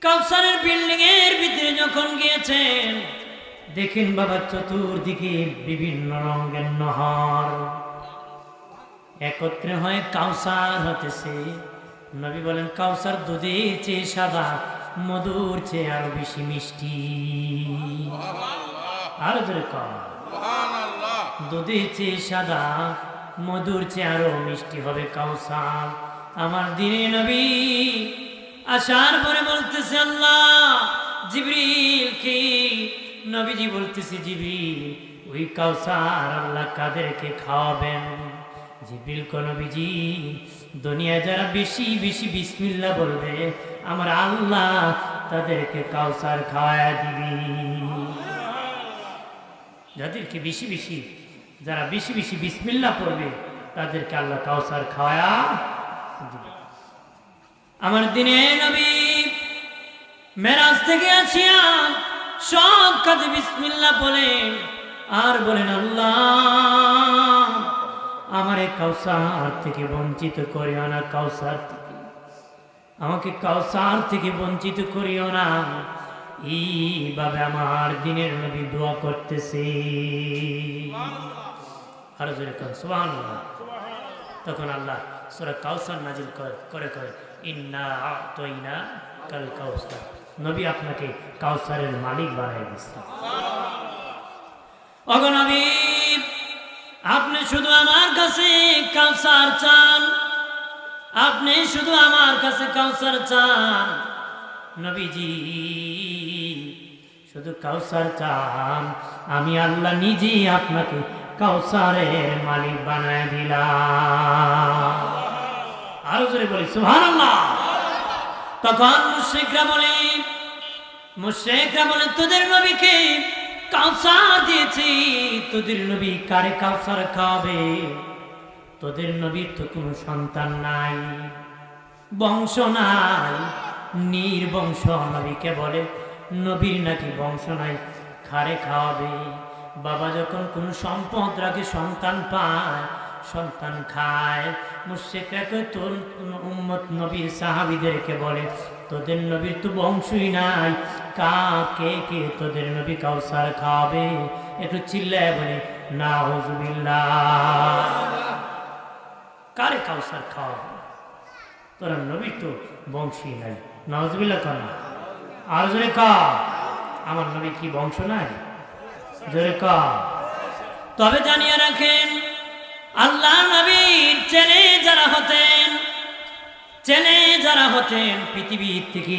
কাউসারের বিল্ডিং এর ভিতরে যখন গিয়েছেন, দেখেন বাবা চতুর্দিকে বিভিন্ন রঙের নহর একত্রে হয়ে কাউসার হতেছে। নবী বলেন, কাউসার দুধের চেয়ে সাদা, মধুর চেয়ে আরো বেশি মিষ্টি। আরো জোরে কম। দুধের চেয়ে সাদা, মধুর চেয়ে আরো মিষ্টি হবে কাউসার। আমার দিনে নবী আসার পরে বলতেছে, আল্লাহ জিবরিল কি? নবীজি বলতেছে, জিবরিল ওই কাউসার আল্লাহ কাদেরকে খাওয়াবেন? জিবরিল কো নবীজি, দুনিয়া যারা বেশি বেশি বিসমিল্লাহ বলবে আমার আল্লাহ তাদেরকে কাউসার খাওয়ায়া দিবি। যাদেরকে বেশি বেশি, যারা বেশি বেশি বিসমিল্লাহ পড়বে তাদেরকে আল্লাহ কাউসার খাওয়ায়া দিবে। আমার দিনে নবী মেরাজ থেকে আসিয়া সব কাজে বিসমিল্লাহ বলেন আর বলেন, আল্লাহ আমারে কাউসার থেকে বঞ্চিত করিও না, কাউসার থেকে আমাকে কাউসার থেকে বঞ্চিত করিও না। এইভাবে আমার দিনের নবী দোয়া করতেছে। আরো জোরে কর সুবহানাল্লাহ। তখন আল্লাহ সূরা কাউসার নাজিল করে ইন্না আ'তাইনা কাল কাউসার, নবী আপনাকে কাউসারের মালিক বানাই দিয়েছে। ওগো নবী, আপনি শুধু আমার কাছে কাউসার চান, আপনি শুধু আমার কাছে কাউসার চান। নবীজি শুধু কাউসার চান, আমি আল্লাহ নিজেই আপনাকে কাউসারের মালিক বানায় দিলাম। আরো জোরে বলি সুবহানাল্লাহ। তখন মুশরিকরা বলে তোদের নবীকে কাউসার দিয়েছি, তোদের নবী কারে কাউসার খাওয়াবে? তোদের নবীর তো কোনো সন্তান নাই, বংশ নাই, নির্বংশ। নবীকে বলে নবীর নাকি বংশ নাই, খারে খাওয়াবে? বাবা যখন কোনো সম্পদ রাখে, সন্তান পায়, সন্তান খায়। মুশরিকরা তোর উম্মত নবীর সাহাবীদেরকে বলে তোদের নবীর তো বংশই নাই, কে কে তোদের নবী কাউসার খাওয়াবে? একটু চিল্লায় বলে নাউযুবিল্লাহ। কারে কাউসার খাওয়াবে? তোরা নবীর তো বংশই নাই। নাউযুবিল্লাহ কর না, আর জোরে কর। আমার নবী কি বংশ নাই? জোরে কর। তবে জানিয়ে রাখেন, আল্লাহ নবীর চেনে যারা হতেন পৃথিবীর থেকে